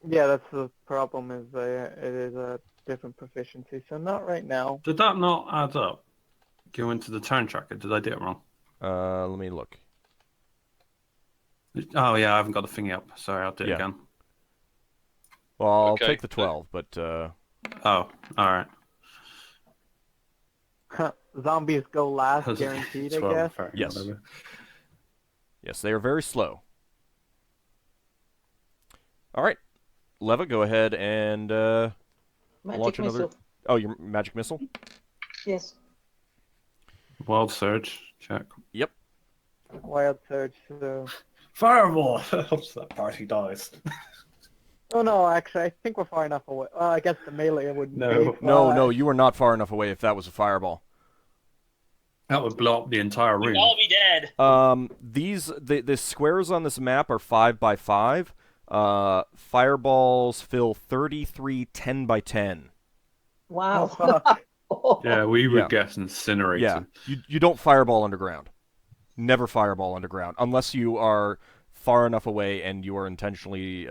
Yeah, that's the problem. Is it is a different proficiency. So not right now. Did that not add up? Go into the turn tracker. Did I do it wrong? Let me look. Oh, yeah, I haven't got the thingy up. Sorry, I'll do it Yeah. again. Well, I'll Okay, take the good. 12, but Oh, alright. Zombies go last, guaranteed. I guess. Yes. yes, they are very slow. All right, Leva, go ahead and launch Magic another. missile. Oh, your magic missile. Yes. Wild surge. Check. Yep. Wild surge. So. Fireball. Hopes that party dies. Oh no, actually, I think we're far enough away. I guess the melee wouldn't No. be. No, you are not far enough away. If that was a fireball. That would blow up the entire We'd room. all be dead. The squares on this map are 5 by 5. Fireballs fill 33 10 by 10. Oh, Wow. fuck. Yeah, we would Yeah. guess incinerated. Yeah, you don't fireball underground. Never fireball underground unless you are far enough away and you are intentionally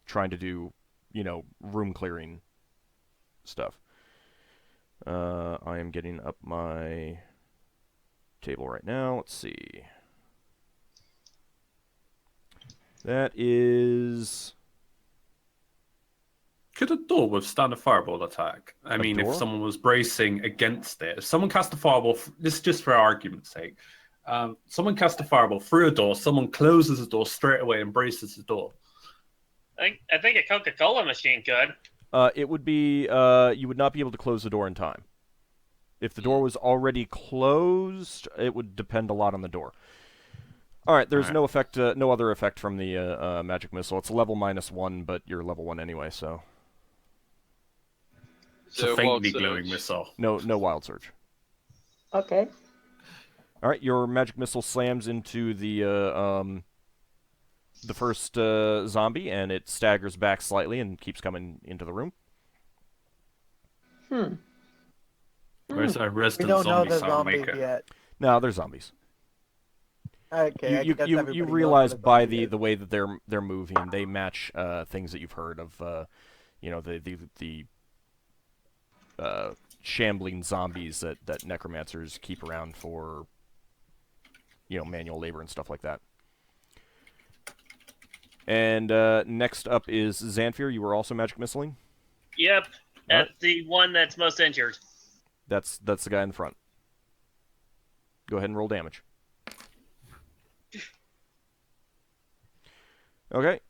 trying to do, room clearing stuff. I am getting up my table right now. Let's see. That is. Could a door withstand a fireball attack? I mean, door? if someone was bracing against it, if someone cast a fireball, this is just for argument's sake. Someone cast a fireball through a door, someone closes the door straight away and braces the door. I think a Coca-Cola machine could. It would be. You would not be able to close the door in time. If the door was already closed, it would depend a lot on the door. All right, there's no effect, no other effect from the magic missile. It's level -1, but you're level 1 anyway, so It's a faintly glowing missile. no wild surge. Okay. All right, your magic missile slams into the first zombie, and it staggers back slightly and keeps coming into the room. Where's our We resident don't know zombie the sound zombies maker? yet. No, they're zombies. Okay, I You guess you everybody knows realize what a by zombie the is. way that they're moving, they match things that you've heard of. The shambling zombies that necromancers keep around for manual labor and stuff like that. And next up is Xanfyr. You were also magic missiling. Yep, that's Alright. the one that's most injured. That's the guy in the front. Go ahead and roll damage. Okay.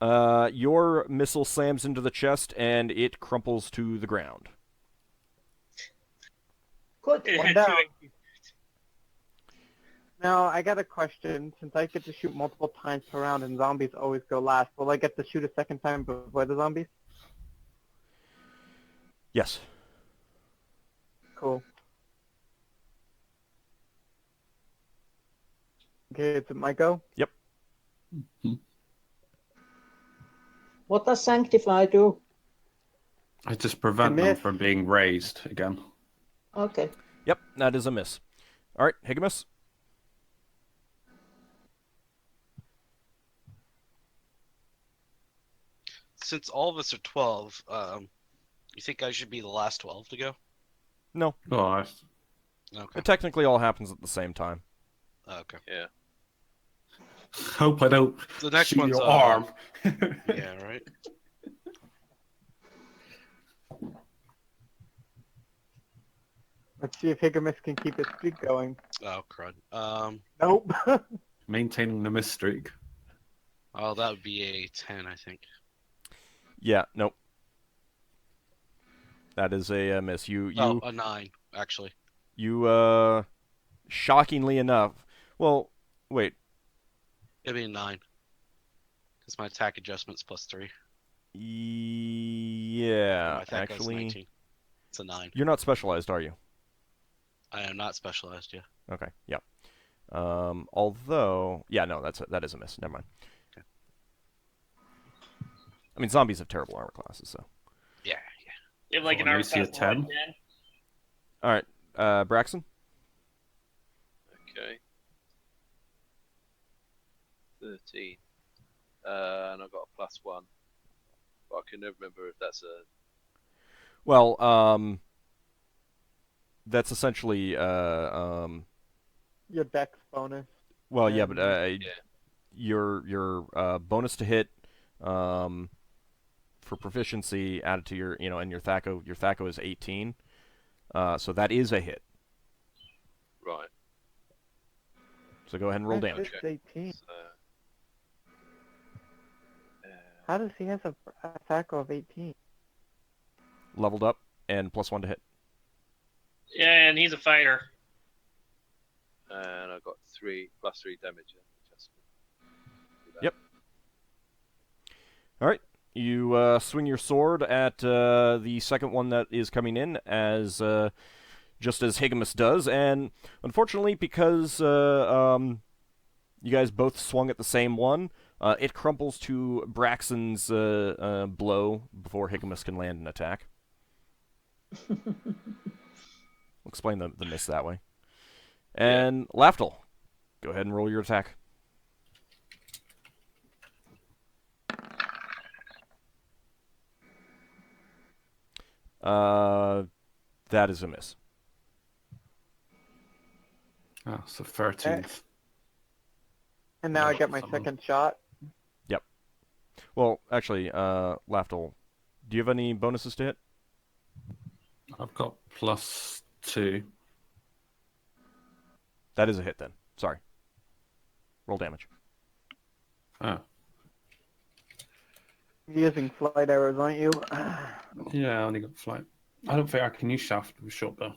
Your missile slams into the chest and it crumples to the ground. Good. One down. Now, I got a question. Since I get to shoot multiple times per round and zombies always go last, will I get to shoot a second time before the zombies? Yes. Cool. Okay, is it my go? Yep. What does Sanctify do? I just prevent them miss. from being raised again. Okay. Yep, that is a miss. All right, Higgimus. Since all of us are 12, you think I should be the last 12 to go? No, Oh, I... Okay. it technically all happens at the same time. Okay. Yeah. hope I don't The next shoot one's your arm. Yeah, right. Let's see if Higgimus can keep his streak going. Oh crud. Nope. Maintaining the miss streak. Oh, that would be a 10, I think. Yeah, nope. That is a miss. Oh, a 9, actually. You shockingly enough. Well, wait. It'd be a 9. Because my attack adjustment's +3. Yeah, My attack goes actually, 19. It's a 9. you're not specialized, are you? I am not specialized, yeah. Okay, yeah. Although, yeah, no, that is a miss. Never mind. Okay. I mean, zombies have terrible armor classes, so. Yeah. You have like an Oh, armor AC of class 10? 10. All right, Braxon. Okay. 13. And I've got a +1. But I can never remember if that's a. Well, that's essentially Your dex bonus. well, yeah, but Yeah. your bonus to hit for proficiency added to your and your THAC0 is 18, so that is a hit. Right. So go ahead and roll damage. It's 18. So, How does he have a attack of 18? Leveled up and +1 to hit. Yeah, and he's a fighter. And I got +3 damage. Yep. All right. You swing your sword at the second one that is coming in, as just as Higgimus does, and unfortunately, because you guys both swung at the same one, it crumples to Braxon's blow before Higgimus can land an attack. We'll explain the miss that way. And Lafdul, go ahead and roll your attack. That is a miss. Oh, so 13th. And now I Yeah, get my something. second shot. Yep. Well, actually, Lafdul, do you have any bonuses to hit? I've got +2. That is a hit then. Sorry. Roll damage. Oh. You're using flight arrows, aren't you? Yeah, I only got flight. I don't think I can use shaft with short bow.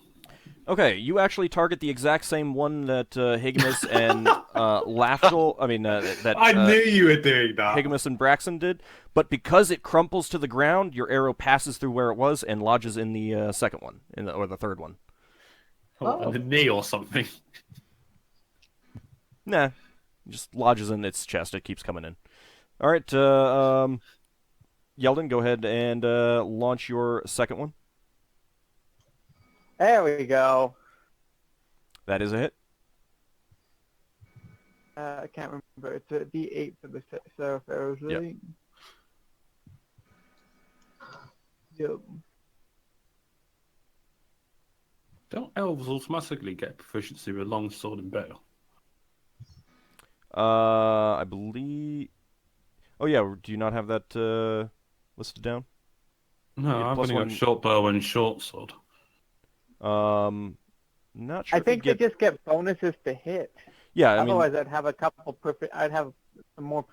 Okay, you actually target the exact same one that Higgimus and Lafdul. I mean, that I knew you were doing that. Higgimus and Braxon did, but because it crumples to the ground, your arrow passes through where it was and lodges in the second one, or the third one. On the knee or something. Nah, just lodges in its chest. It keeps coming in. All right, Yeldin, go ahead and launch your second one. There we go. That is a hit. I can't remember. It's a D8 for the Seraph arrows, Yep. right? Yep. Don't elves automatically get proficiency with longsword and bow? I believe. Oh yeah, do you not have that listed down? No, Yeah, I've plus only one- got short bow and short sword. Not sure. I think if you get... they just get bonuses to hit. Yeah, I mean, Otherwise, I'd have a couple. I'd have some more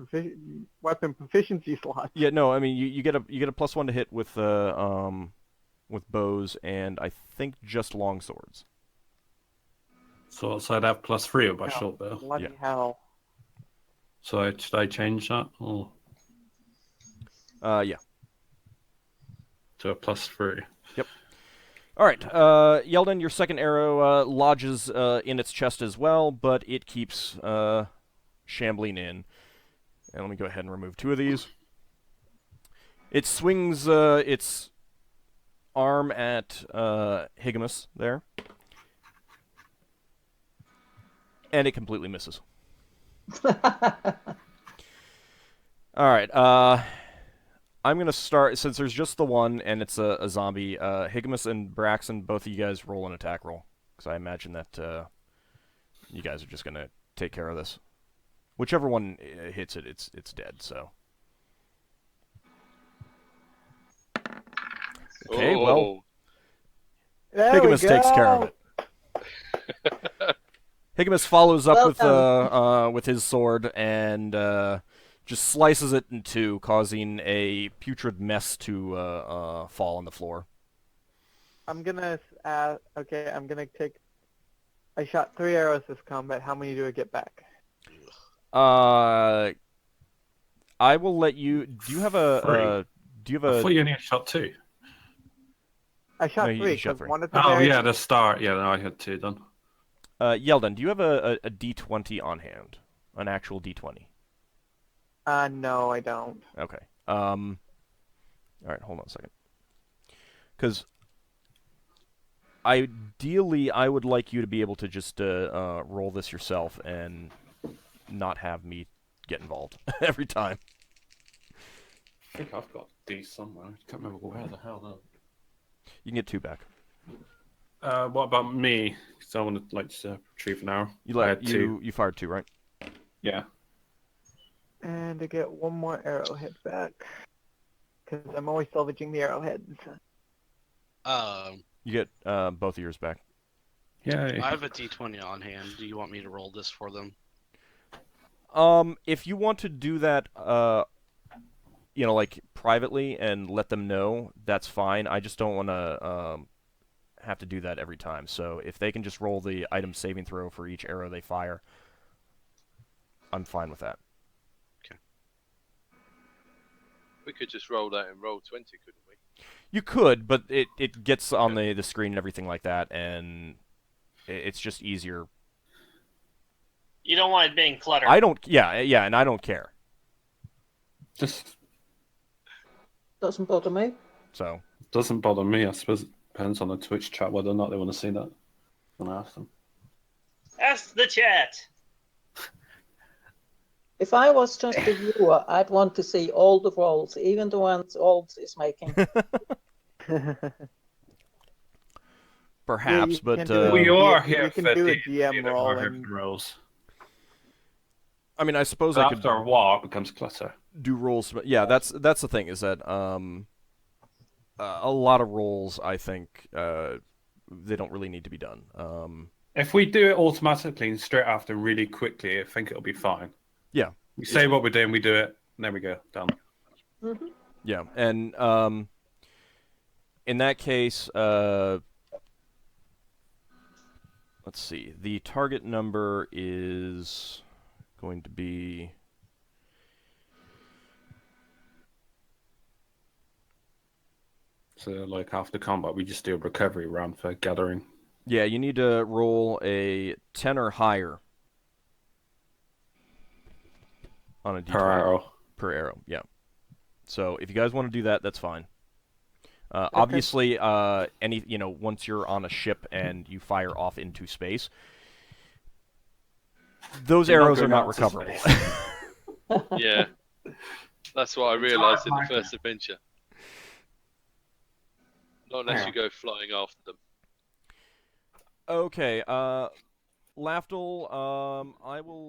weapon proficiency slots. yeah, no, I mean, you get a +1 to hit with bows and I think just long swords. So I'd have +3 by Oh, short bow. Bloody Yeah. hell. So should I change that or Yeah. to a +3? All right, Yeldin, your second arrow lodges in its chest as well, but it keeps shambling in. And let me go ahead and remove 2 of these. It swings its arm at Higgimus there, and it completely misses. All right, I'm going to start, since there's just the one, and it's a zombie, Higgimus and Braxon, both of you guys roll an attack roll, because I imagine that you guys are just going to take care of this. Whichever one hits it, it's dead, so. Okay, well, There we Higgimus takes care of go. it. Higgimus follows up Well with his sword and just slices it in 2, causing a putrid mess to fall on the floor. I'm gonna take. I shot 3 arrows this combat. How many do I get back? I will let you. Do you have a? Do you have I a? thought you only had shot 2. I shot No, you 3 shot because 3. one at the Oh very. yeah, the start. Yeah, no, I had 2 done. Yeldin, do you have a D20 on hand? An actual D20? No, I don't. Okay. All right, hold on a second. Because ideally, I would like you to be able to just roll this yourself and not have me get involved every time. I think I've got D somewhere. I can't remember where the hell though. You can get 2 back. What about me? Because I want to retrieve an arrow. You I had 2. you fired 2, right? Yeah. And to get 1 more arrowhead back. Because I'm always salvaging the arrowheads. You get both of yours back. Yeah. I have a D20 on hand. Do you want me to roll this for them? If you want to do that you know, like privately and let them know, that's fine. I just don't want to have to do that every time. So if they can just roll the item saving throw for each arrow they fire, I'm fine with that. We could just roll that in roll 20, couldn't we? You could, but it gets on the screen and everything like that, and it's just easier. You don't want it being cluttered. I don't. Yeah, and I don't care. Just Doesn't bother me. So doesn't bother me. I suppose it depends on the Twitch chat whether or not they want to see that. I'm gonna ask them. Ask the chat. If I was just a viewer, I'd want to see all the rolls, even the ones Old is making. perhaps, you but can do it. We are You here can for do a D&D, GM but roll we're here and- for the rolls. I mean, I suppose I could After a while, it becomes clutter. do rolls. But yeah, that's the thing is that a lot of rolls, I think, they don't really need to be done. If we do it automatically and straight after really quickly, I think it'll be fine. Yeah. We say what we're doing, we do it, and there we go, done. Mm-hmm. Yeah, and in that case, let's see. The target number is going to be... So, like, after combat, we just do a recovery round for gathering. Yeah, you need to roll a 10 or higher on a d20. Per arrow. Per arrow, yeah. So if you guys want to do that, that's fine. Obviously, once you're on a ship and you fire off into space, those You're not arrows are going not out to recoverable. space. Yeah. That's what I realised in the first adventure. Not unless you go flying after them. Okay, Lafdul, I will